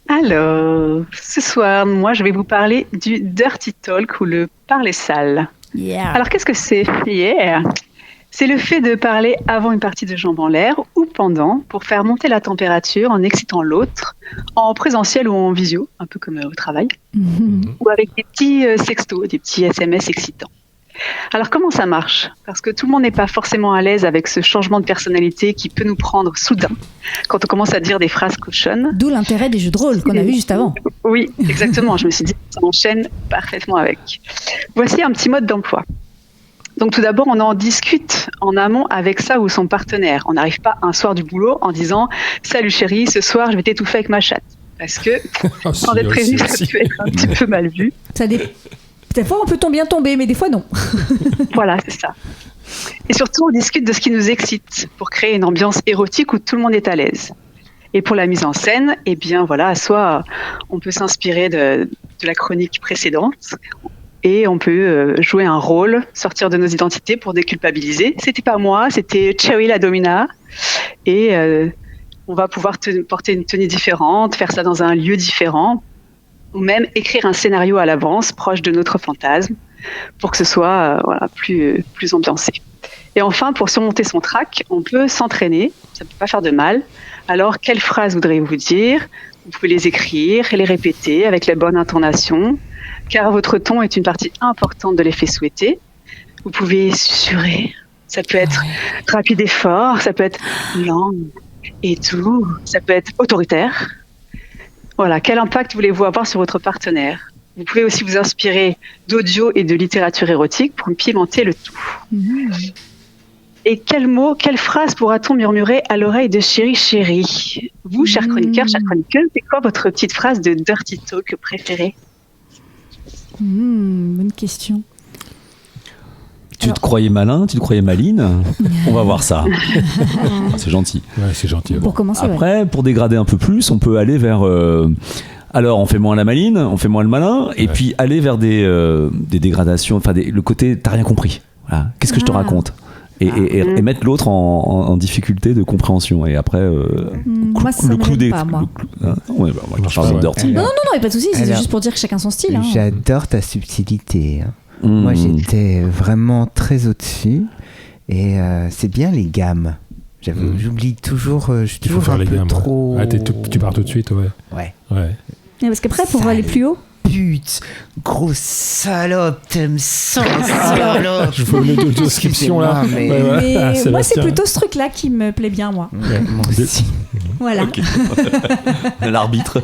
Alors, ce soir, moi, je vais vous parler du dirty talk ou le parler sale. Yeah. Alors, qu'est-ce que c'est? Yeah! C'est le fait de parler avant une partie de jambes en l'air ou pendant pour faire monter la température en excitant l'autre, en présentiel ou en visio, un peu comme au travail, ou avec des petits sextos, des petits SMS excitants. Alors, comment ça marche? Parce que tout le monde n'est pas forcément à l'aise avec ce changement de personnalité qui peut nous prendre soudain quand on commence à dire des phrases cochonnes. D'où l'intérêt des jeux de rôle qu'on a vu juste avant. Oui, exactement. Je me suis dit, ça enchaîne parfaitement avec. Voici un petit mode d'emploi. Donc tout d'abord, on en discute en amont avec sa ou son partenaire. On n'arrive pas un soir du boulot en disant « Salut chérie, ce soir, je vais t'étouffer avec ma chatte ». Parce que, sans être prévenu, ça peut être un petit peu mal vu. Des fois, on peut bien tomber, mais des fois, non. Voilà, c'est ça. Et surtout, on discute de ce qui nous excite pour créer une ambiance érotique où tout le monde est à l'aise. Et pour la mise en scène, eh bien voilà, soit on peut s'inspirer de la chronique précédente et on peut jouer un rôle, sortir de nos identités pour déculpabiliser. C'était pas moi, c'était Cherry la Domina. Et on va pouvoir porter une tenue différente, faire ça dans un lieu différent, ou même écrire un scénario à l'avance proche de notre fantasme pour que ce soit plus ambiancé. Et enfin, pour surmonter son trac, on peut s'entraîner, ça ne peut pas faire de mal. Alors, quelles phrases voudriez-vous dire? Vous pouvez les écrire et les répéter avec la bonne intonation, car votre ton est une partie importante de l'effet souhaité. Vous pouvez susurrer, ça peut être rapide et fort, ça peut être lent et doux, ça peut être autoritaire. Voilà, quel impact voulez-vous avoir sur votre partenaire? Vous pouvez aussi vous inspirer d'audio et de littérature érotique pour pimenter le tout. Et quels mots, quelles phrases pourra-t-on murmurer à l'oreille de chérie chérie? Vous, chers chroniqueurs, chères chroniqueuses, c'est quoi votre petite phrase de dirty talk préférée? Bonne question. Tu te croyais malin, tu te croyais maline? On va voir ça. C'est gentil. Ouais, c'est gentil. Pour commencer, Après, pour dégrader un peu plus, on peut aller vers... alors, on fait moins la maline, on fait moins le malin, et puis aller vers des dégradations, enfin le côté « t'as rien compris ». Voilà. Qu'est-ce que je te raconte? Et mettre l'autre en difficulté de compréhension. Et après, moi, ça le clou des... pas, moi. Ouais, bah, moi, je parle de dirty. Non, il n'y a pas de souci, c'est juste pour dire que chacun son style. Hein. J'adore ta subtilité. Moi, j'étais vraiment très au-dessus. Et c'est bien les gammes. J'oublie toujours, je suis toujours un peu gammes, trop... Ah, tu pars tout de suite, Ouais. Parce qu'après, pour aller plus haut... Pute, grosse salope, t'aimes ça, salope. Je veux une description là. Mais moi, c'est plutôt ce truc-là qui me plaît bien, moi. Moi aussi. Voilà. Okay. L'arbitre.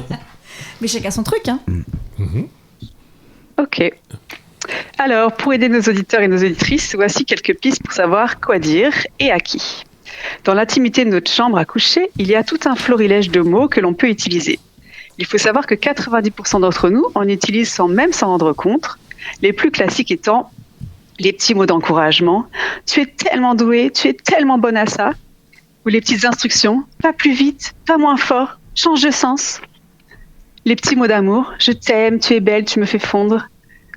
Mais chacun son truc, hein. Ok. Alors, pour aider nos auditeurs et nos auditrices, voici quelques pistes pour savoir quoi dire et à qui. Dans l'intimité de notre chambre à coucher, il y a tout un florilège de mots que l'on peut utiliser. Il faut savoir que 90% d'entre nous en utilisent sans même s'en rendre compte, les plus classiques étant les petits mots d'encouragement. « Tu es tellement douée, tu es tellement bonne à ça » ou les petites instructions « Pas plus vite, pas moins fort, change de sens » les petits mots d'amour « Je t'aime, tu es belle, tu me fais fondre »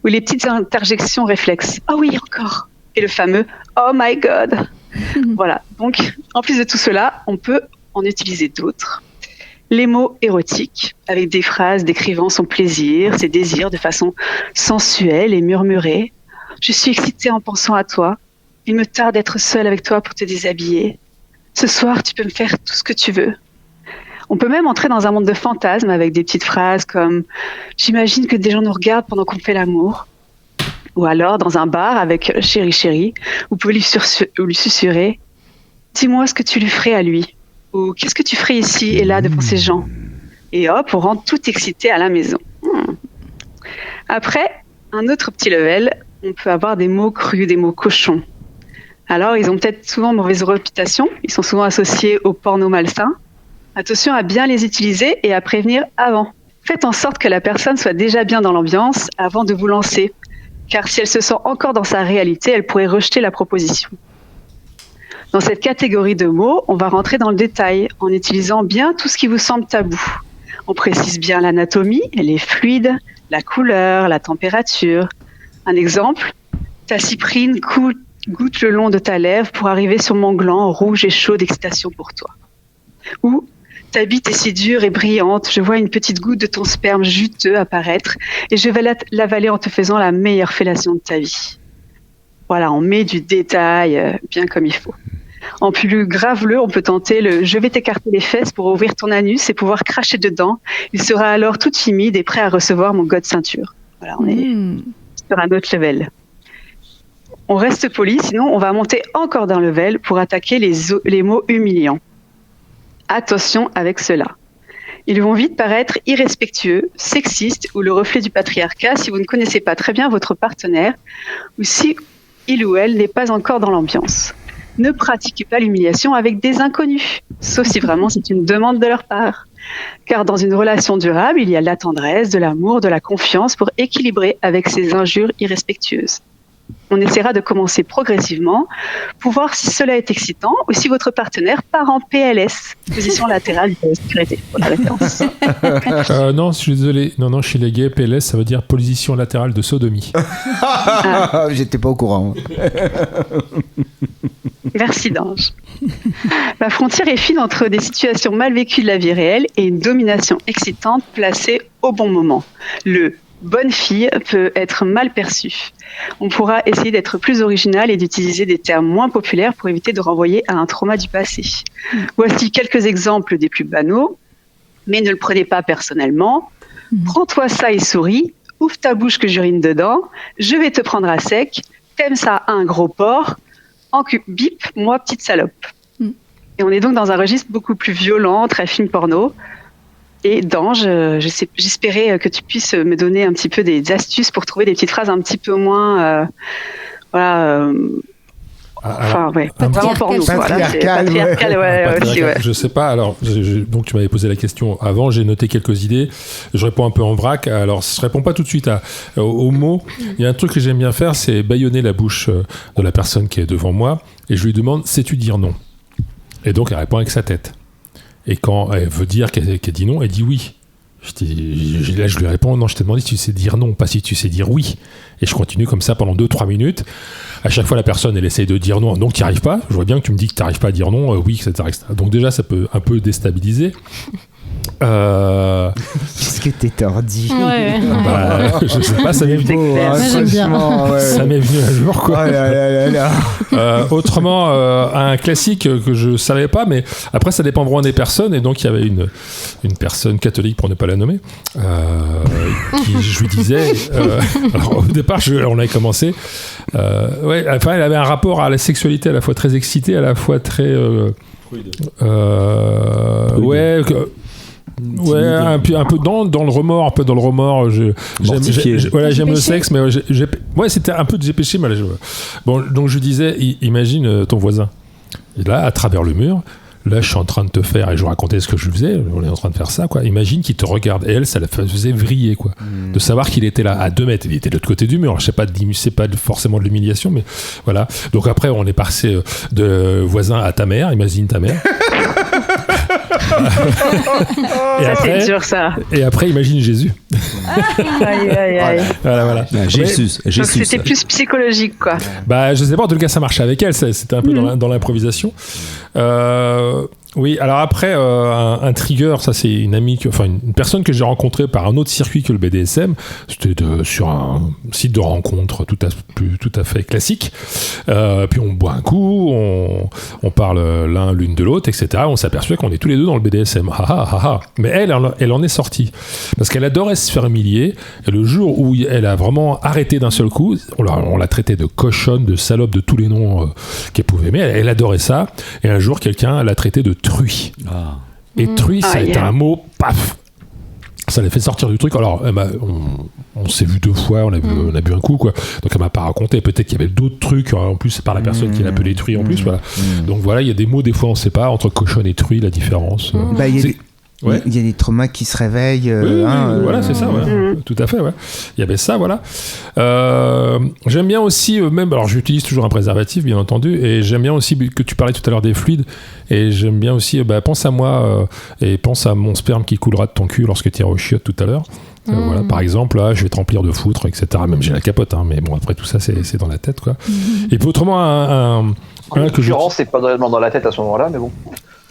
ou les petites interjections réflexes « Oh oui, encore » et le fameux « Oh my God ». Voilà, donc en plus de tout cela, on peut en utiliser d'autres. Les mots érotiques, avec des phrases décrivant son plaisir, ses désirs de façon sensuelle et murmurée. « Je suis excitée en pensant à toi. Il me tarde d'être seule avec toi pour te déshabiller. Ce soir, tu peux me faire tout ce que tu veux. » On peut même entrer dans un monde de fantasmes avec des petites phrases comme « J'imagine que des gens nous regardent pendant qu'on fait l'amour. » Ou alors, dans un bar avec « Chérie, chérie », vous pouvez lui susurrer « Dis-moi ce que tu lui ferais à lui. » Ou « Qu'est-ce que tu ferais ici et là devant ces gens ?» Et hop, on rend tout excité à la maison. Après, un autre petit level, on peut avoir des mots crus, des mots cochons. Alors, ils ont peut-être souvent mauvaise réputation, ils sont souvent associés au porno malsain. Attention à bien les utiliser et à prévenir avant. Faites en sorte que la personne soit déjà bien dans l'ambiance avant de vous lancer, car si elle se sent encore dans sa réalité, elle pourrait rejeter la proposition. Dans cette catégorie de mots, on va rentrer dans le détail en utilisant bien tout ce qui vous semble tabou. On précise bien l'anatomie, les fluides, la couleur, la température. Un exemple, ta cyprine goûte le long de ta lèvre pour arriver sur mon gland rouge et chaud d'excitation pour toi. Ou Ta bite est si dure et brillante, je vois une petite goutte de ton sperme juteux apparaître et je vais l'avaler en te faisant la meilleure fellation de ta vie. Voilà, on met du détail bien comme il faut. En plus graveleux, on peut tenter le « je vais t'écarter les fesses pour ouvrir ton anus et pouvoir cracher dedans. Il sera alors tout timide et prêt à recevoir mon god ceinture. » Voilà, on est sur un autre level. On reste poli, sinon on va monter encore d'un level pour attaquer les mots humiliants. Attention avec cela. Ils vont vite paraître irrespectueux, sexistes ou le reflet du patriarcat si vous ne connaissez pas très bien votre partenaire ou si il ou elle n'est pas encore dans l'ambiance. Ne pratiquez pas l'humiliation avec des inconnus, sauf si vraiment c'est une demande de leur part. Car dans une relation durable, il y a de la tendresse, de l'amour, de la confiance pour équilibrer avec ces injures irrespectueuses. On essaiera de commencer progressivement pour voir si cela est excitant ou si votre partenaire part en PLS, position latérale de sécurité, pour la référence. Non, je suis désolé. Non, chez les gays, PLS, ça veut dire position latérale de sodomie. J'étais pas au courant. Merci d'Ange. La frontière est fine entre des situations mal vécues de la vie réelle et une domination excitante placée au bon moment. Le bonne fille peut être mal perçu. On pourra essayer d'être plus original et d'utiliser des termes moins populaires pour éviter de renvoyer à un trauma du passé. Voici quelques exemples des plus banaux, mais ne le prenez pas personnellement. Prends-toi ça et souris, ouvre ta bouche que j'urine dedans, je vais te prendre à sec, t'aimes ça un gros porc, bip, moi petite salope. Et on est donc dans un registre beaucoup plus violent, très film porno. Et d'Ange, j'espérais que tu puisses me donner un petit peu des astuces pour trouver des petites phrases un petit peu moins, vraiment porno. Patriarcal, ouais. Je sais pas. Alors, donc tu m'avais posé la question avant. J'ai noté quelques idées. Je réponds un peu en vrac. Alors, je réponds pas tout de suite aux mots. Il y a un truc que j'aime bien faire, c'est bâillonner la bouche de la personne qui est devant moi, et je lui demande, sais-tu dire non ? Et donc, elle répond avec sa tête. Et quand elle veut dire qu'elle dit non, elle dit oui. Là, je lui réponds, non, je t'ai demandé si tu sais dire non, pas si tu sais dire oui. Et je continue comme ça pendant 2-3 minutes. À chaque fois, la personne, elle essaye de dire non, donc tu n'y arrives pas. Je vois bien que tu me dis que tu n'arrives pas à dire non, oui, etc., etc. Donc déjà, ça peut un peu déstabiliser. Qu'est-ce que t'es tordu. Je sais pas, ça m'est venu. Ça m'est venu un jour, quoi. Autrement, un classique que je savais pas, mais après ça dépend vraiment des personnes. Et donc il y avait une personne catholique, pour ne pas la nommer, qui je lui disais. Alors, au départ, on avait commencé. Elle avait un rapport à la sexualité à la fois très excité, à la fois très. Un peu dans le remords, j'aime le sexe, mais c'était un peu de j'ai péché, mais bon, donc je disais, imagine ton voisin, et là à travers le mur, là je suis en train de te faire, et je racontais ce que je faisais, on est en train de faire ça, quoi. Imagine qu'il te regarde, et elle, ça la faisait vriller, quoi, de savoir qu'il était là à 2 mètres, il était de l'autre côté du mur. Je sais pas, c'est pas forcément de l'humiliation, mais voilà. Donc après on est passé de voisin à ta mère, imagine ta mère. C'est dur, ça. Et après, imagine Jésus. Aïe. Voilà. Jésus. C'était plus psychologique, quoi. Je sais pas, en tout cas, ça marchait avec elle. C'était un peu dans l'improvisation. Oui, alors après, un trigger, ça c'est une personne que j'ai rencontrée par un autre circuit que le BDSM. C'était sur un site de rencontre tout à fait classique. Puis on boit un coup, on parle l'une de l'autre, etc. On s'aperçoit qu'on est tous les deux dans le BDSM. Mais elle en est sortie. Parce qu'elle adorait se faire humilier. Et le jour où elle a vraiment arrêté d'un seul coup, on l'a traitée de cochonne, de salope, de tous les noms qu'elle pouvait. Mais elle adorait ça. Et un jour, quelqu'un l'a traitée de truie. Et truie, ça a été un mot, paf, ça l'a fait sortir du truc. Alors on s'est vu 2 fois, on a bu un coup, quoi. Donc elle m'a pas raconté, peut-être qu'il y avait d'autres trucs en plus, c'est par la personne qui l'a appelé truie en plus, voilà. Donc voilà, il y a des mots, des fois on sait pas entre cochonne et truie la différence. Il y a des traumas qui se réveillent. Voilà, c'est ça, ouais. Tout à fait, ouais. Il y avait ça, voilà. J'aime bien aussi, alors j'utilise toujours un préservatif, bien entendu, et j'aime bien aussi que tu parlais tout à l'heure des fluides, et j'aime bien aussi, pense à moi, et pense à mon sperme qui coulera de ton cul lorsque tu iras au chiottes tout à l'heure. Voilà, par exemple, là, je vais te remplir de foutre, etc. Même j'ai la capote, mais bon, après tout ça, c'est dans la tête, quoi. Et puis autrement, que c'est pas vraiment dans la tête à ce moment-là, mais bon.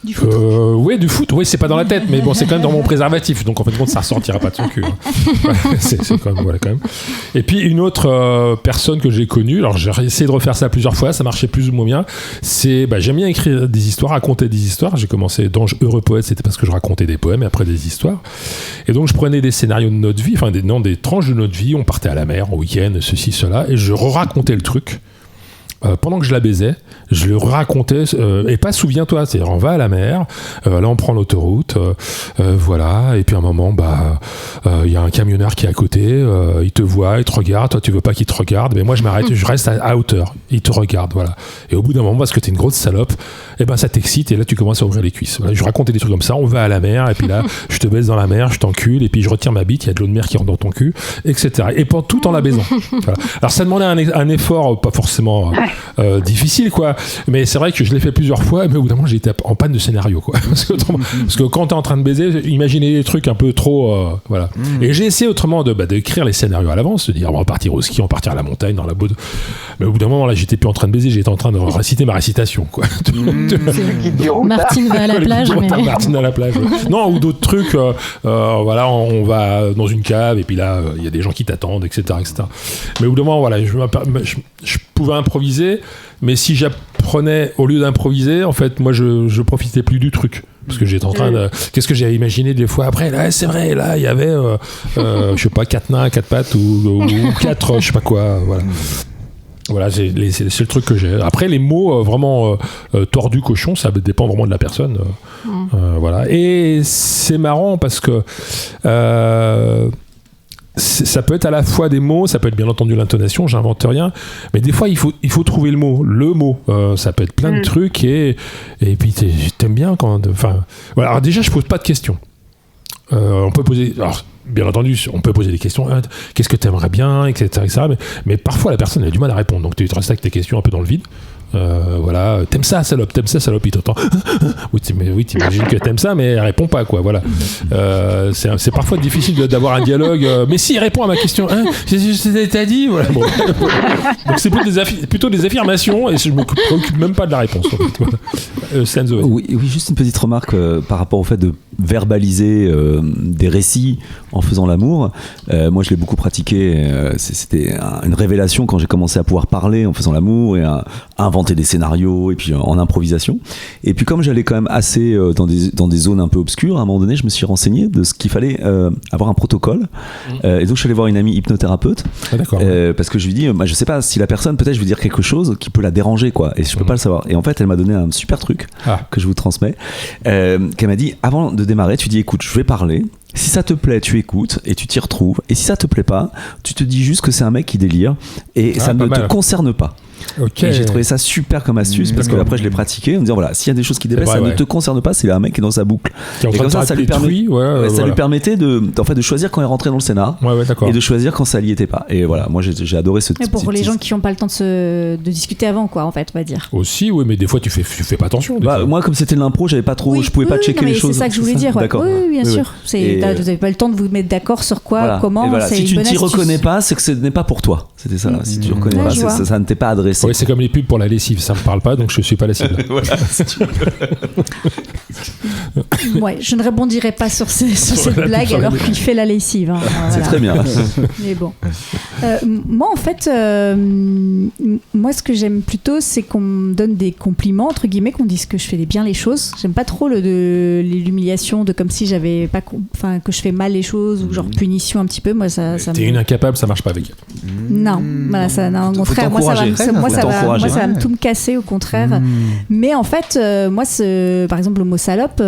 Du foot. Oui, du foot. Oui, c'est pas dans la tête, mais bon, c'est quand même dans mon préservatif. Donc en fin de compte, ça ressortira pas de son cul. Hein. c'est quand même, voilà, quand même. Et puis une autre personne que j'ai connue. Alors j'ai essayé de refaire ça plusieurs fois, ça marchait plus ou moins bien. J'aime bien écrire des histoires, raconter des histoires. J'ai commencé dans Heureux Poète, c'était parce que je racontais des poèmes et après des histoires. Et donc je prenais des scénarios de notre vie, enfin des tranches de notre vie. On partait à la mer, au week-end, ceci, cela, et je racontais le truc. Pendant que je la baisais, je le racontais et pas souviens-toi, c'est-à-dire on va à la mer, là on prend l'autoroute, voilà, et puis à un moment il y a un camionneur qui est à côté, il te voit, il te regarde, toi tu veux pas qu'il te regarde, mais moi je m'arrête, je reste à hauteur, il te regarde, voilà, et au bout d'un moment parce que t'es une grosse salope, et ben ça t'excite et là tu commences à ouvrir les cuisses. Voilà, je racontais des trucs comme ça, on va à la mer et puis là je te baisse dans la mer, je t'encule et puis je retire ma bite, il y a de l'eau de mer qui rentre dans ton cul, etc. Et tout en la baisant. Voilà. Alors ça demandait un effort pas forcément difficile quoi, mais c'est vrai que je l'ai fait plusieurs fois, mais au bout d'un moment j'ai été en panne de scénario quoi, parce que quand t'es en train de baiser, imaginez des trucs un peu trop voilà. Et j'ai essayé autrement d'écrire les scénarios à l'avance, de dire on va partir au ski, on va partir à la montagne, dans la boue, mais au bout d'un moment là j'étais plus en train de baiser, j'étais en train de réciter ma récitation quoi. Martine va à la plage, mais... Martine à la plage. Non, ou d'autres trucs, voilà, on va dans une cave et puis là il y a des gens qui t'attendent, etc., etc. Mais au bout d'un moment voilà, je pouvais improviser, mais si j'apprenais au lieu d'improviser, en fait moi je profitais plus du truc. Parce que j'étais en train de... Qu'est-ce que j'avais imaginé des fois après, là c'est vrai, là il y avait je sais pas 4 nains, 4 pattes ou 4 je sais pas quoi, voilà. Voilà, c'est le truc que j'ai. Après, les mots vraiment tordu cochon, ça dépend vraiment de la personne. Voilà. Et c'est marrant parce que ça peut être à la fois des mots, ça peut être bien entendu l'intonation, j'invente rien, mais des fois il faut trouver le mot. Ça peut être plein de trucs et puis t'aimes bien quand. Enfin, voilà. Alors déjà, je pose pas de questions. On peut poser. Alors, bien entendu, on peut poser des questions. Qu'est-ce que tu aimerais bien, etc. Mais parfois, la personne a du mal à répondre. Donc, tu restes avec tes questions un peu dans le vide. Voilà, t'aimes ça, salope, il t'entend. Oui, t'imagines que t'aimes ça, mais elle répond pas, quoi. Voilà. C'est parfois difficile d'avoir un dialogue. Mais si, réponds à ma question. T'as dit, voilà. Bon. Donc, c'est plutôt des affirmations et je me préoccupe même pas de la réponse. En fait. Voilà. Oui, juste une petite remarque par rapport au fait de verbaliser des récits en faisant l'amour. Moi, je l'ai beaucoup pratiqué. C'était une révélation quand j'ai commencé à pouvoir parler en faisant l'amour et à inventer des scénarios et puis en improvisation. Et puis comme j'allais quand même assez dans des zones un peu obscures, à un moment donné, je me suis renseigné de ce qu'il fallait avoir un protocole. Et donc je suis allé voir une amie hypnothérapeute. Parce que je lui dis, je sais pas si la personne, peut-être je vais dire quelque chose qui peut la déranger, quoi. Et je peux pas le savoir. Et en fait, elle m'a donné un super truc que je vous transmets. Qu'elle m'a dit, avant de démarrer, tu dis, écoute, je vais parler. Si ça te plaît, tu écoutes et tu t'y retrouves. Et si ça te plaît pas, tu te dis juste que c'est un mec qui délire et ça ne te concerne pas. Okay. Et j'ai trouvé ça super comme astuce parce que après je l'ai pratiqué en disant voilà, s'il y a des choses qui dépassent, ça ne te concerne pas, c'est un mec qui est dans sa boucle. Et comme ça lui permettait de choisir quand il rentrait dans le scénar et de choisir quand ça n'y était pas. Et voilà, moi j'ai adoré ce type. Pour les gens qui n'ont pas le temps de discuter avant, quoi, en fait, on va dire. Aussi, oui, mais des fois tu fais pas attention. Moi, comme c'était de l'impro, j'avais pas trop, je pouvais pas checker les choses. C'est ça que je voulais dire. D'accord. Oui, bien sûr. Vous n'avez pas le temps de vous mettre d'accord sur quoi, comment. Si tu ne t'y reconnais pas, c'est que ce n'est pas pour toi. C'était ça. Si tu ne reconnais pas, ça ne t'est pas adressé. Oui, c'est comme les pubs pour la lessive, ça me parle pas, donc je suis pas la cible. Ouais, je ne rebondirai pas sur cette blague alors qu'il fait la lessive. Hein. C'est très bien. Mais bon. Moi, en fait, moi, ce que j'aime plutôt, c'est qu'on me donne des compliments, entre guillemets, qu'on dise que je fais bien les choses. J'aime pas trop l'humiliation de comme si j'avais pas, que je fais mal les choses ou genre punition un petit peu. Moi, ça t'es une incapable, ça marche pas avec elle. Non, voilà, ça, non, au contraire, moi, ça va tout me casser, au contraire. Mais en fait, moi, par exemple, le mot salope,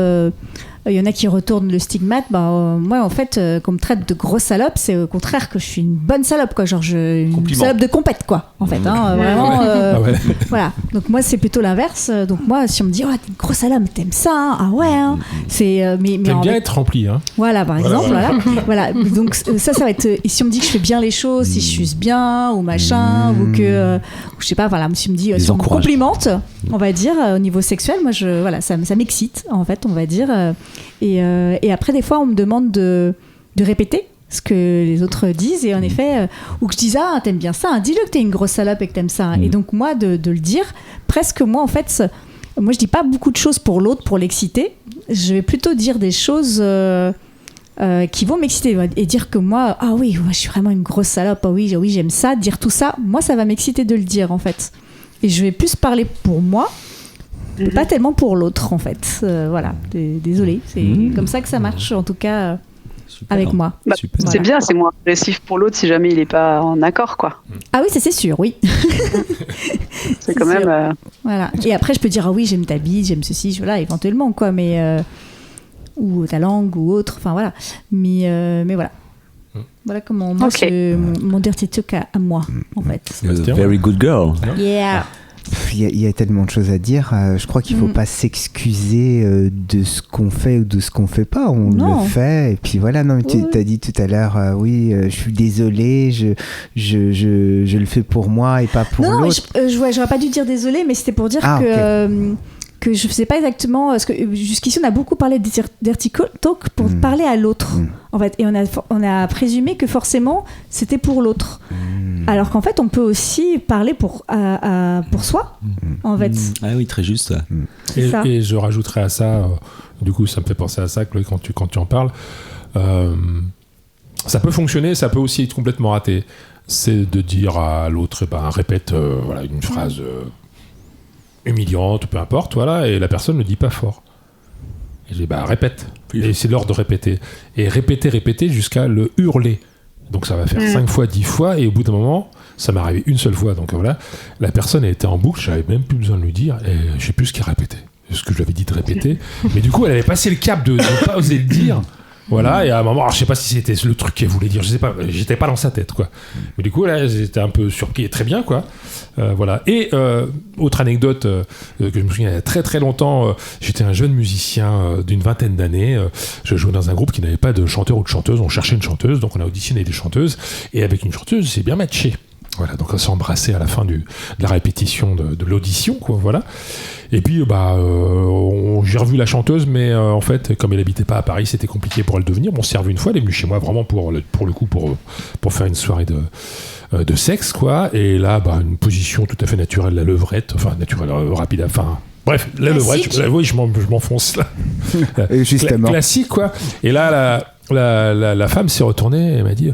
il y en a qui retournent le stigmate. Moi, en fait, qu'on me traite de grosse salope, c'est au contraire que je suis une bonne salope, quoi. Genre, une salope de compète, quoi. En fait, hein, vraiment. Voilà. Donc moi, c'est plutôt l'inverse. Donc moi, si on me dit, oh, t'es une grosse salope, t'aimes ça, hein. Ah ouais. Hein. C'est. Mais t'aimes bien être rempli, hein. Voilà, par exemple. Voilà. Donc ça va être. Et si on me dit que je fais bien les choses, si je suis bien ou machin, ou que, je sais pas. Voilà. Si on me dit, si on me complimente, on va dire au niveau sexuel, moi, ça m'excite, en fait, on va dire. Et après, des fois, on me demande de répéter ce que les autres disent, et en effet, ou que je dise, ah, t'aimes bien ça, hein, dis-le que t'es une grosse salope et que t'aimes ça. Et donc, moi, de le dire, presque, moi, en fait, moi je dis pas beaucoup de choses pour l'autre pour l'exciter. Je vais plutôt dire des choses qui vont m'exciter et dire que moi, ah oui, je suis vraiment une grosse salope, ah oui, j'aime ça, dire tout ça, moi ça va m'exciter de le dire en fait. Et je vais plus parler pour moi, pas tellement pour l'autre en fait. Voilà, désolée, c'est comme ça que ça marche en tout cas avec moi. C'est bien, c'est moins agressif pour l'autre si jamais il n'est pas en accord, quoi. Ah oui, ça c'est sûr, oui. C'est quand même... Voilà. Et après je peux dire, ah oui, j'aime ta bite, j'aime ceci, voilà, éventuellement, quoi, mais... ou ta langue ou autre, enfin voilà, mais voilà. Voilà comment moi mon dirty talk à moi en fait. Very good girl. Yeah. Il y a tellement de choses à dire. Je crois qu'il ne faut pas s'excuser de ce qu'on fait ou de ce qu'on ne fait pas. On le fait. Et puis voilà, non, tu as dit tout à l'heure, oui, je suis désolée, je le fais pour moi et pas pour l'autre. Non, j'aurais pas dû dire désolée, mais c'était pour dire que je ne sais pas exactement, parce que jusqu'ici on a beaucoup parlé de dirty talk pour parler à l'autre, en fait, et on a présumé que forcément c'était pour l'autre, alors qu'en fait on peut aussi parler pour soi, en fait. Ah oui, très juste. Et je rajouterais à ça, du coup ça me fait penser à ça, Chloé, quand tu en parles, ça peut fonctionner, ça peut aussi être complètement raté. C'est de dire à l'autre, répète voilà, une phrase humiliante, peu importe, voilà, et la personne ne le dit pas fort. Et je dis, répète. Et c'est l'heure de répéter. Et répéter jusqu'à le hurler. Donc ça va faire 5 fois, 10 fois, et au bout d'un moment, ça m'est arrivé une seule fois. Donc voilà, la personne elle était en boucle, j'avais même plus besoin de lui dire, et je sais plus ce qu'elle répétait. Ce que je lui avais dit de répéter. Mais du coup, elle avait passé le cap de ne pas oser le dire. Voilà, et à un moment, alors, je sais pas si c'était le truc qu'elle voulait dire, je sais pas, j'étais pas dans sa tête, quoi. Mais du coup, là, j'étais un peu surpris, très bien, quoi. Voilà. Et autre anecdote que je me souviens il y a très très longtemps, j'étais un jeune musicien d'une 20aine d'années, je jouais dans un groupe qui n'avait pas de chanteur ou de chanteuse, on cherchait une chanteuse, donc on a auditionné des chanteuses, et avec une chanteuse, c'est bien matché. Voilà, donc on s'est embrassé à la fin de la répétition de l'audition, quoi, voilà. Et puis, j'ai revu la chanteuse, mais en fait, comme elle habitait pas à Paris, c'était compliqué pour elle de venir. On s'est revu une fois, elle est venue chez moi vraiment pour le coup, pour faire une soirée de sexe, quoi. Et là, une position tout à fait naturelle, la levrette, enfin, naturelle, rapide, enfin... Bref, la levrette, oui, je m'enfonce là. Justement. Classique, quoi. Et là, la femme s'est retournée et m'a dit...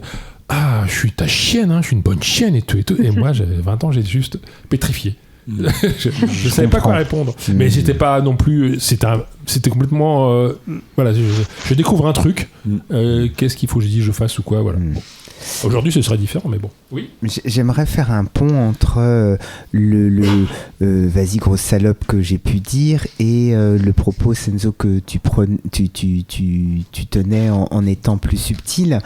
Ah, je suis ta chienne, hein, je suis une bonne chienne et tout. Et moi, j'avais 20 ans, j'étais juste pétrifié. Je savais pas quoi répondre. Mais j'étais pas non plus... C'était complètement... voilà, je découvre un truc. Qu'est-ce qu'il faut que je fasse ou quoi, voilà. Bon. Aujourd'hui, ce serait différent, mais bon. Oui. J'aimerais faire un pont entre vas-y grosse salope que j'ai pu dire et le propos Senzo que tu tenais en étant plus subtil.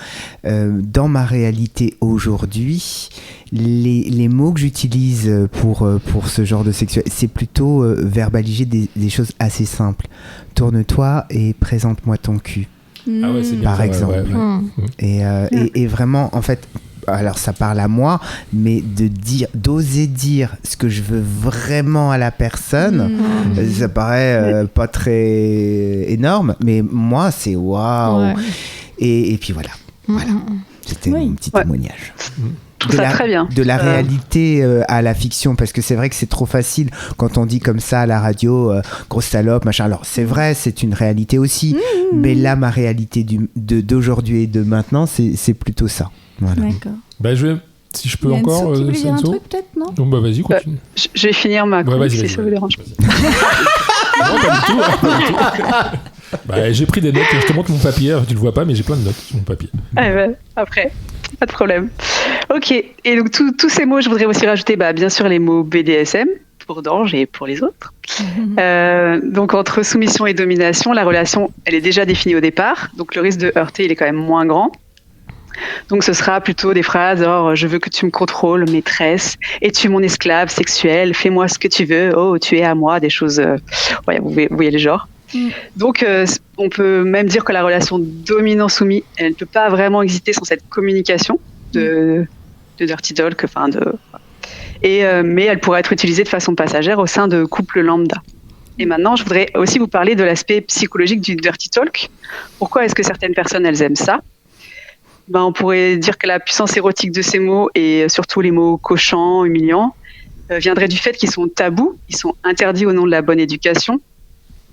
Dans ma réalité aujourd'hui, les mots que j'utilise pour ce genre de sexualité, c'est plutôt verbaliser des choses assez simples. Tourne-toi et présente-moi ton cul. Ah ouais, c'est bien par ça, exemple. Ouais. Et vraiment, en fait, alors ça parle à moi, mais d'oser dire ce que je veux vraiment à la personne, ça paraît pas très énorme, mais moi, c'est waouh. Ouais. Et puis voilà. C'était mon petit témoignage. Très bien. De la réalité à la fiction, parce que c'est vrai que c'est trop facile quand on dit comme ça à la radio, grosse salope, machin. Alors c'est vrai, c'est une réalité aussi, mais là ma réalité d'aujourd'hui et de maintenant, c'est plutôt ça. Voilà. D'accord. Si je peux encore, tu voulais dire un truc peut-être, non ? Donc vas-y, continue. Je vais finir ma chronique si ça vous dérange. Non, pas du tout. J'ai pris des notes, je te montre mon papier, tu le vois pas, mais j'ai plein de notes sur mon papier. Après, pas de problème. Ok, et donc tous ces mots, je voudrais aussi rajouter bien sûr les mots BDSM, pour Dange et pour les autres. Donc entre soumission et domination, la relation, elle est déjà définie au départ, donc le risque de heurter, il est quand même moins grand. Donc ce sera plutôt des phrases genre je veux que tu me contrôles, maîtresse, es-tu mon esclave sexuelle, fais-moi ce que tu veux, oh tu es à moi, des choses, vous voyez les genres. Donc on peut même dire que la relation dominant-soumis, elle ne peut pas vraiment exister sans cette communication de dirty talk, mais elle pourrait être utilisée de façon passagère au sein de couples lambda. Et maintenant, je voudrais aussi vous parler de l'aspect psychologique du dirty talk. Pourquoi est-ce que certaines personnes, elles aiment ça ? On pourrait dire que la puissance érotique de ces mots, et surtout les mots cochants, humiliants, viendrait du fait qu'ils sont tabous, ils sont interdits au nom de la bonne éducation.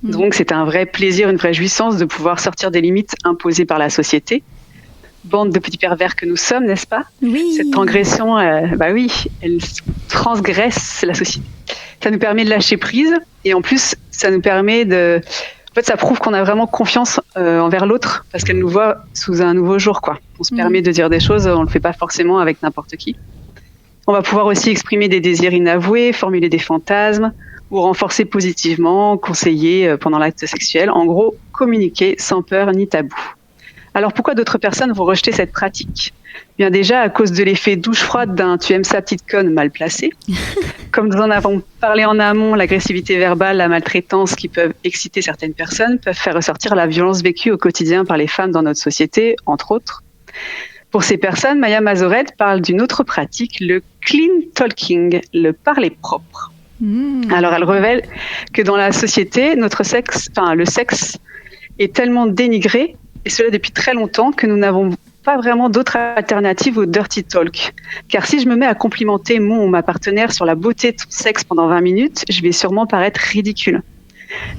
Donc c'est un vrai plaisir, une vraie jouissance de pouvoir sortir des limites imposées par la société. Bande de petits pervers que nous sommes, n'est-ce pas ? Oui. Cette transgression, elle transgresse la société. Ça nous permet de lâcher prise et en plus, ça nous permet de... En fait, ça prouve qu'on a vraiment confiance envers l'autre parce qu'elle nous voit sous un nouveau jour, quoi. On se permet de dire des choses, on le fait pas forcément avec n'importe qui. On va pouvoir aussi exprimer des désirs inavoués, formuler des fantasmes ou renforcer positivement, conseiller pendant l'acte sexuel. En gros, communiquer sans peur ni tabou. Alors pourquoi d'autres personnes vont rejeter cette pratique ? Bien déjà à cause de l'effet douche froide d'un « tu aimes ça petite conne » mal placé. Comme nous en avons parlé en amont, l'agressivité verbale, la maltraitance qui peuvent exciter certaines personnes peuvent faire ressortir la violence vécue au quotidien par les femmes dans notre société, entre autres. Pour ces personnes, Maya Mazoret parle d'une autre pratique, le clean talking, le parler propre. Alors elle révèle que dans la société, le sexe est tellement dénigré, et cela depuis très longtemps, que nous n'avons pas vraiment d'autre alternative au dirty talk. Car si je me mets à complimenter mon ou ma partenaire sur la beauté de son sexe pendant 20 minutes, je vais sûrement paraître ridicule.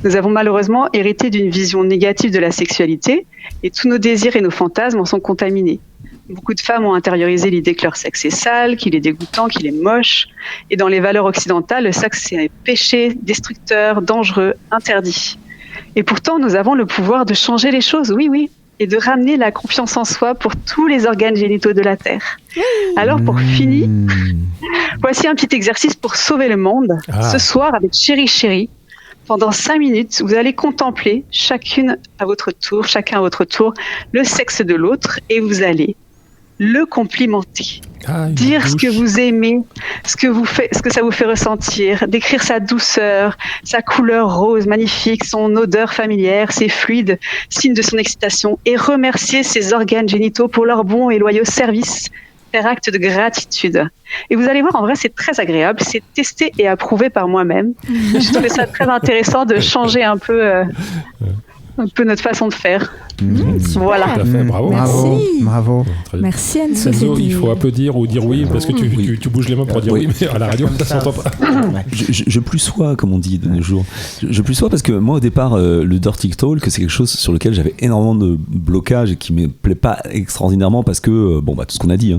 Nous avons malheureusement hérité d'une vision négative de la sexualité et tous nos désirs et nos fantasmes en sont contaminés. Beaucoup de femmes ont intériorisé l'idée que leur sexe est sale, qu'il est dégoûtant, qu'il est moche. Et dans les valeurs occidentales, le sexe est péché, destructeur, dangereux, interdit. Et pourtant, nous avons le pouvoir de changer les choses, oui, et de ramener la confiance en soi pour tous les organes génitaux de la Terre. Alors, pour finir, voici un petit exercice pour sauver le monde. Ce soir, avec Chéri Chéri, pendant 5 minutes, vous allez contempler chacun à votre tour, le sexe de l'autre et vous allez le complimenter. Dire ce que vous aimez, ce que ça vous fait ressentir, décrire sa douceur, sa couleur rose magnifique, son odeur familière, ses fluides, signe de son excitation, et remercier ses organes génitaux pour leur bon et loyaux service, faire acte de gratitude. Et vous allez voir, en vrai, c'est très agréable, c'est testé et approuvé par moi-même. Je trouvais ça très intéressant de changer un peu notre façon de faire. Voilà. Tout à fait, bravo. Bravo. Merci Anne-Sophie. Enzo, il faut applaudir ou dire oui parce que tu bouges les mains pour dire oui, mais à la radio ça s'entend pas. Je plus sois, comme on dit de nos jours. Je plus sois parce que moi au départ le dirty talk c'est quelque chose sur lequel j'avais énormément de blocages et qui me plaît pas extraordinairement parce que tout ce qu'on a dit.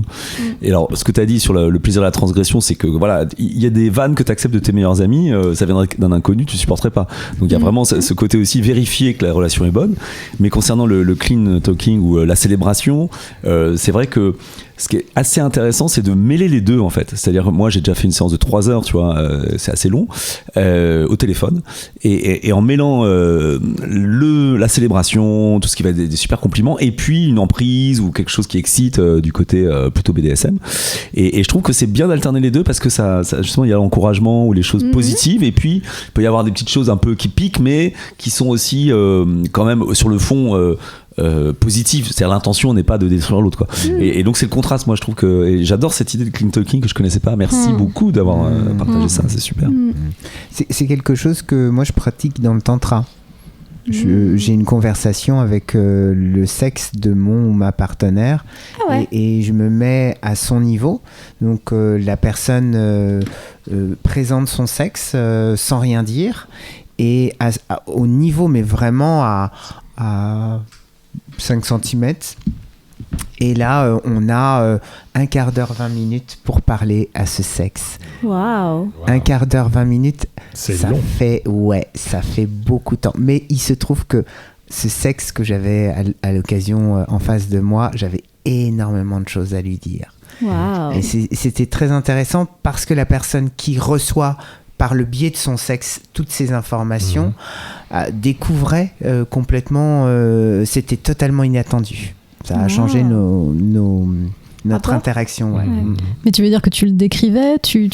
Et alors ce que tu as dit sur le plaisir de la transgression, c'est que voilà, il y a des vannes que tu acceptes de tes meilleurs amis, ça viendrait d'un inconnu, tu supporterais pas. Donc il y a vraiment ce côté aussi vérifier que la relation est bonne. Mais concernant le clean talking ou la célébration, c'est vrai que ce qui est assez intéressant, c'est de mêler les deux en fait. C'est-à-dire, moi j'ai déjà fait une séance de 3 heures, tu vois, c'est assez long, au téléphone, et en mêlant la célébration, tout ce qui va être des super compliments, et puis une emprise ou quelque chose qui excite du côté plutôt BDSM. Et je trouve que c'est bien d'alterner les deux parce que ça justement, il y a l'encouragement ou les choses positives, et puis il peut y avoir des petites choses un peu qui piquent, mais qui sont aussi quand même sur le fond positive, c'est-à-dire l'intention n'est pas de détruire l'autre, quoi. Et donc c'est le contraste, moi je trouve que, et j'adore cette idée de clean talking que je connaissais pas. Merci beaucoup d'avoir partagé ça, c'est super. C'est quelque chose que moi je pratique dans le tantra. J'ai une conversation avec le sexe de mon ou ma partenaire, et je me mets à son niveau. Donc la personne présente son sexe sans rien dire, et au niveau, mais vraiment à 5 cm. Et là, on a 1/4 d'heure, 20 minutes pour parler à ce sexe. Waouh. 1/4 d'heure, 20 minutes, c'est ça long. Ça fait beaucoup de temps. Mais il se trouve que ce sexe que j'avais à l'occasion en face de moi, j'avais énormément de choses à lui dire. Wow. Et c'était très intéressant parce que la personne qui reçoit par le biais de son sexe toutes ces informations découvrait complètement, c'était totalement inattendu. Ça a changé notre interaction. Mais tu veux dire que tu le décrivais, tu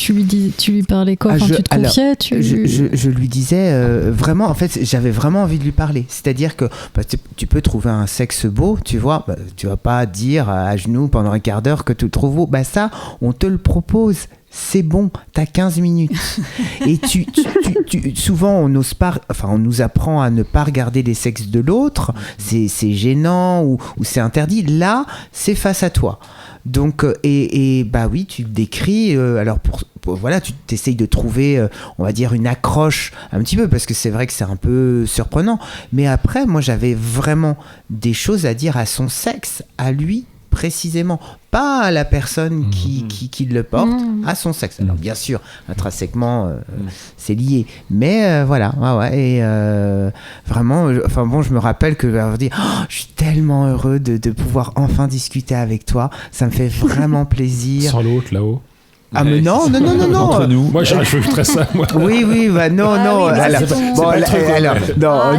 lui parlais quoi, tu te confiais, je lui disais vraiment, en fait j'avais vraiment envie de lui parler, c'est-à-dire que tu peux trouver un sexe beau, tu vois, tu vas pas dire à genoux pendant 1/4 d'heure que tu le trouves beau, ça on te le propose. c'est bon, t'as 15 minutes. Et souvent, on nous apprend à ne pas regarder les sexes de l'autre, c'est gênant ou c'est interdit. Là, c'est face à toi. Donc, bah oui, tu le décris. Alors, voilà, tu t'essayes de trouver, on va dire, une accroche un petit peu, parce que c'est vrai que c'est un peu surprenant. Mais après, moi, j'avais vraiment des choses à dire à son sexe, à lui précisément, pas à la personne qui le porte, à son sexe. Alors, bien sûr, intrinsèquement, c'est lié. Mais voilà, et vraiment, je me rappelle que je dis, je suis tellement heureux de pouvoir enfin discuter avec toi. Ça me fait vraiment plaisir. Sans l'autre, là-haut. Ah mais non. Entre nous. Moi, je ferais ça. Moi. Oui, bah non. Alors, on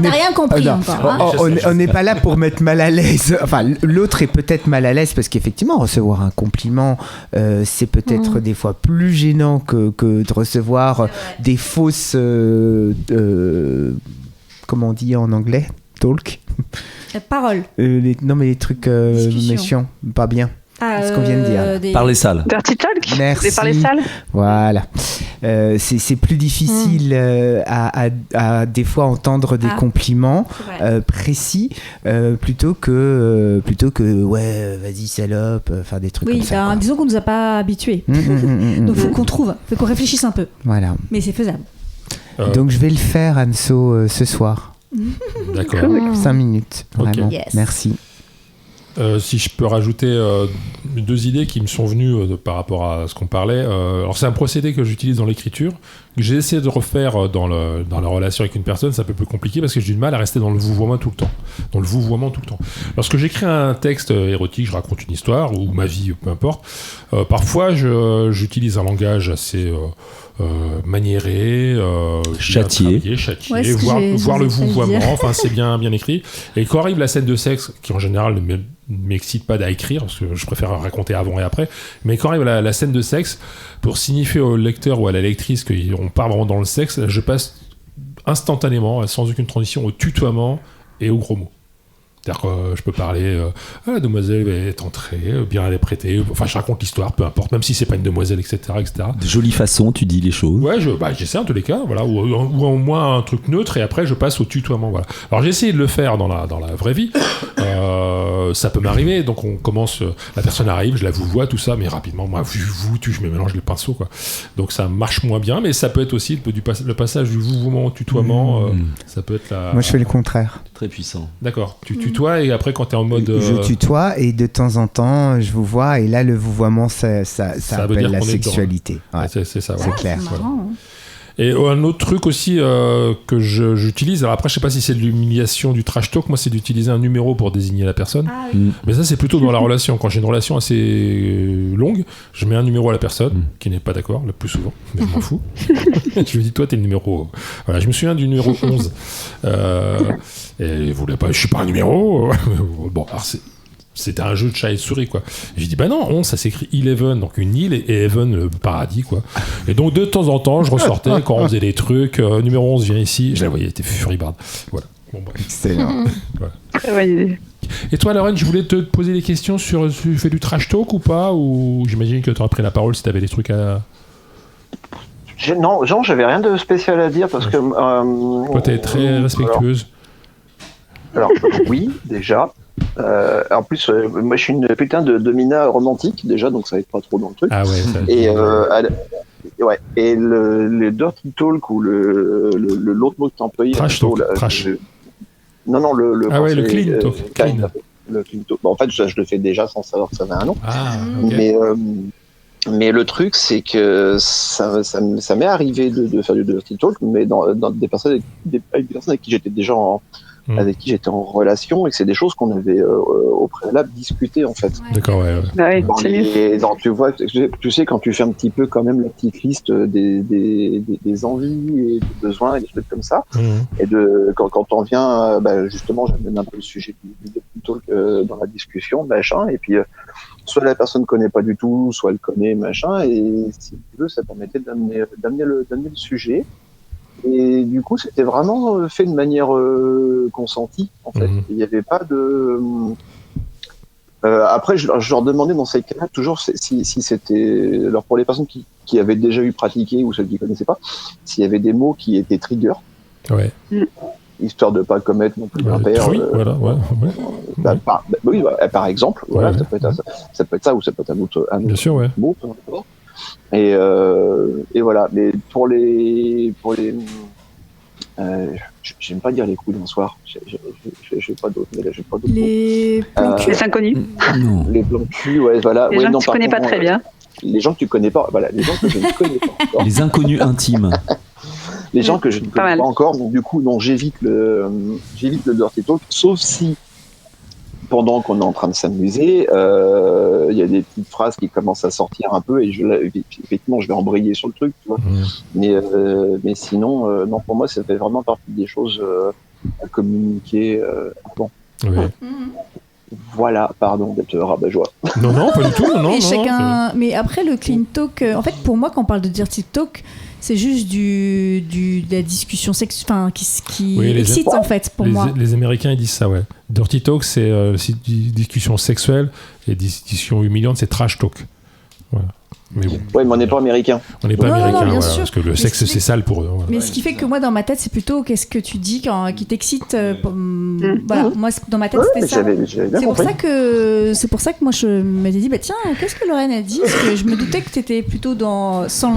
n'a rien compris encore. On n'est pas là pour mettre mal à l'aise. Enfin, l'autre est peut-être mal à l'aise parce qu'effectivement, recevoir un compliment, c'est peut-être des fois plus gênant que de recevoir des fausses, comment on dit en anglais, talk. Parole. Les trucs méchants, pas bien. Ce qu'on vient de dire. Parler sale. Dirty talk. Merci. Parler sale. Voilà. C'est plus difficile à des fois entendre des compliments précis plutôt que ouais, vas-y salope, faire des trucs comme ça. Oui, disons qu'on nous a pas habitués. Donc faut qu'on réfléchisse un peu. Voilà. Mais c'est faisable. Donc je vais le faire, Anso, ce soir. D'accord. 5 minutes. Vraiment. Okay. Yes. Merci. Si je peux rajouter 2 idées qui me sont venues par rapport à ce qu'on parlait. Alors c'est un procédé que j'utilise dans l'écriture, que j'ai essayé de refaire dans la relation avec une personne. C'est un peu plus compliqué parce que j'ai du mal à rester dans le vouvoiement tout le temps. Lorsque j'écris un texte érotique, je raconte une histoire ou ma vie, peu importe. Parfois j'utilise un langage assez maniéré, châtié, voir le vouvoiement. Enfin, c'est bien écrit. Et quand arrive la scène de sexe, qui en général ne m'excite pas à écrire, parce que je préfère raconter avant et après, mais quand arrive la scène de sexe, pour signifier au lecteur ou à la lectrice qu'on part vraiment dans le sexe, je passe instantanément, sans aucune transition, au tutoiement et aux gros mots. C'est-à-dire que je peux parler, la demoiselle est entrée, bien elle est prêtée, enfin je raconte l'histoire, peu importe, même si c'est pas une demoiselle, etc. De jolies façons, tu dis les choses. Ouais, j'essaie en tous les cas, voilà, ou au moins un truc neutre, et après je passe au tutoiement, voilà. Alors j'ai essayé de le faire dans la vraie vie, ça peut m'arriver, donc on commence, la personne arrive, je la vois, tout ça, mais rapidement, moi, je me mélange les pinceaux, quoi. Donc ça marche moins bien, mais ça peut être aussi le passage du vouvoiement au tutoiement, ça peut être la... Moi je fais le contraire. Très puissant. D'accord, tu tutoies et après quand t'es en mode... Je tutoie et de temps en temps je vous vois et là le vouvoiement ça appelle la sexualité. Ouais. C'est ça, c'est clair. C'est marrant, Et un autre truc aussi que j'utilise, alors après je sais pas si c'est de l'humiliation, du trash talk, moi c'est d'utiliser un numéro pour désigner la personne. Ah, oui. Mais ça c'est plutôt dans la relation. Quand j'ai une relation assez longue, je mets un numéro à la personne qui n'est pas d'accord le plus souvent, mais je m'en fous. Je lui dis toi t'es le numéro... Voilà, je me souviens du numéro 11. Et vous voulez pas, je suis pas un numéro. Bon, alors c'était un jeu de chat et de souris, quoi. J'ai dit, bah non, 11, ça s'écrit 11, donc une île, et Heaven, le paradis, quoi. Et donc, de temps en temps, je ressortais quand on faisait des trucs. Numéro 11 vient ici. Je la voyais, elle était furibarde. Voilà. Bon, bref. Excellent. Voilà. Très bonne idée. Et toi, Lorraine, je voulais te poser des questions sur. Tu fais du trash talk ou pas? Ou j'imagine que tu aurais pris la parole si tu avais des trucs à. Non, j'avais rien de spécial à dire parce que. Toi, t'es très respectueuse. Alors oui, déjà. En plus, moi je suis une putain de domina romantique déjà, donc ça aide pas trop dans le truc. Ah ouais. Ça et le dirty talk ou l'autre mot que tu as employé. Trash talk. Trash. Non, le. Ah ouais, le clean talk. Le clean talk. Bon, en fait, je le fais déjà sans savoir que ça avait un nom. Ah. Okay. Mais le truc, c'est que ça m'est arrivé de faire du dirty talk, mais dans des personnes avec qui j'étais déjà avec qui j'étais en relation, et que c'est des choses qu'on avait au préalable discutées en fait. D'accord, ouais. Tu vois, tu sais quand tu fais un petit peu quand même la petite liste des envies et des besoins et des trucs comme ça, et quand on vient, justement, j'amène un peu le sujet du talk dans la discussion, machin, et puis soit la personne connaît pas du tout, soit elle connaît, machin, et si tu veux, ça permettait d'amener le sujet. Et du coup, c'était vraiment fait de manière consentie, en fait. Il n'y avait pas de... Après, je leur demandais dans ces cas-là toujours si c'était, alors pour les personnes qui avaient déjà eu pratiqué ou celles qui connaissaient pas, s'il y avait des mots qui étaient triggers, histoire de pas commettre non plus l'impair. Par exemple, ça peut être ça ou ça peut être un autre mot, peu importe. Et voilà. Mais pour les j'aime pas dire les coups d'un soir. J'ai pas d'autres. Les plans cul. Les inconnus. Les plans cul, voilà. Les gens que tu connais pas très bien. Les gens que tu connais pas, voilà. Les gens que je ne connais pas encore. Les inconnus intimes. Les gens que je ne connais pas encore. Donc du coup, j'évite le dirty talk, sauf si pendant qu'on est en train de s'amuser, il y a des petites phrases qui commencent à sortir un peu et effectivement je vais embrayer sur le truc, tu vois. Mais sinon, non, pour moi ça fait vraiment partie des choses à communiquer avant. Voilà, pardon d'être rabat-joie. Non, pas du tout. Mais après le clean talk, en fait pour moi quand on parle de dirty talk, c'est juste de la discussion sexuelle qui excite en fait pour moi. Les Américains ils disent ça, ouais. Dirty talk c'est discussion sexuelle et discussion humiliante c'est trash talk. Voilà. Mais bon. Ouais, mais on n'est pas américain. On n'est pas américain, parce que le sexe c'est sale pour eux. Voilà. Mais ce qui fait que moi dans ma tête c'est plutôt qu'est-ce que tu dis qui t'excite. Voilà, moi dans ma tête c'était ça. C'est pour ça que moi je m'étais dit tiens qu'est-ce que Lorraine a dit parce que je me doutais que tu étais plutôt sans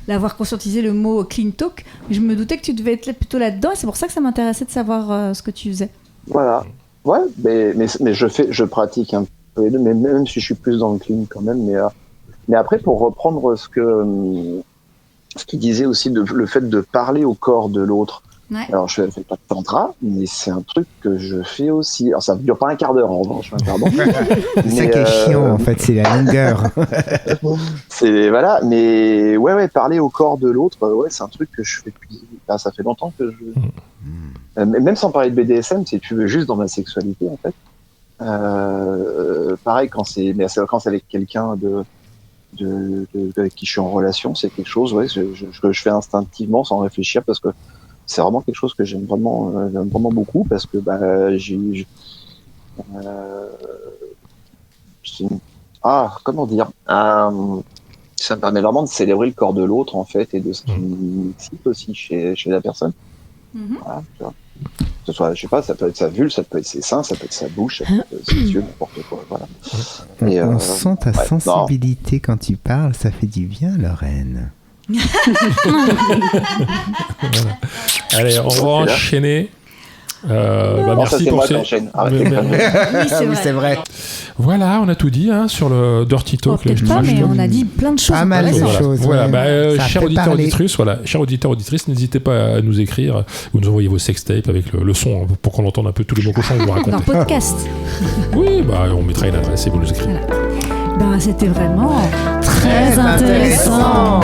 l'avoir conscientisé le mot clean talk, mais je me doutais que tu devais être plutôt là-dedans et c'est pour ça que ça m'intéressait de savoir ce que tu faisais. Voilà. Ouais, mais je pratique un peu les deux, mais même si je suis plus dans le clean quand même, mais après, pour reprendre ce qu'il disait aussi, le fait de parler au corps de l'autre. Ouais. Alors, je ne fais pas de tantra, mais c'est un truc que je fais aussi. Alors, ça ne dure pas un quart d'heure, en revanche, pardon. C'est ça qui est chiant, en fait, c'est la longueur. Voilà, mais ouais, parler au corps de l'autre, c'est un truc que je fais depuis... ça fait longtemps que je... même sans parler de BDSM, si tu veux, juste dans ma sexualité, en fait. Pareil, quand c'est avec quelqu'un avec qui je suis en relation, c'est quelque chose que je fais instinctivement sans réfléchir parce que c'est vraiment quelque chose que j'aime vraiment beaucoup parce que comment dire, ça me permet vraiment de célébrer le corps de l'autre en fait et de ce qui m'excite aussi chez la personne. Voilà, tu vois. Que ce soit, je sais pas, ça peut être sa vulve, ça peut être ses seins, ça peut être sa bouche, ça peut être ses yeux, n'importe quoi. Voilà. On sent ta sensibilité quand tu parles, ça fait du bien, Lorraine. Voilà. Allez, on va enchaîner. Merci pour ces... Oui, c'est vrai. Voilà, on a tout dit sur le Dirty Talk. Mais on a dit plein de choses. Pas mal de choses. Voilà, chers auditeurs, auditrices, n'hésitez pas à nous écrire ou nous envoyer vos sextapes avec le son pour qu'on entende un peu tous les mots cochons que vous racontez. Dans le podcast. Oui, on mettra une adresse et vous nous écrivez. Voilà. C'était vraiment très intéressant.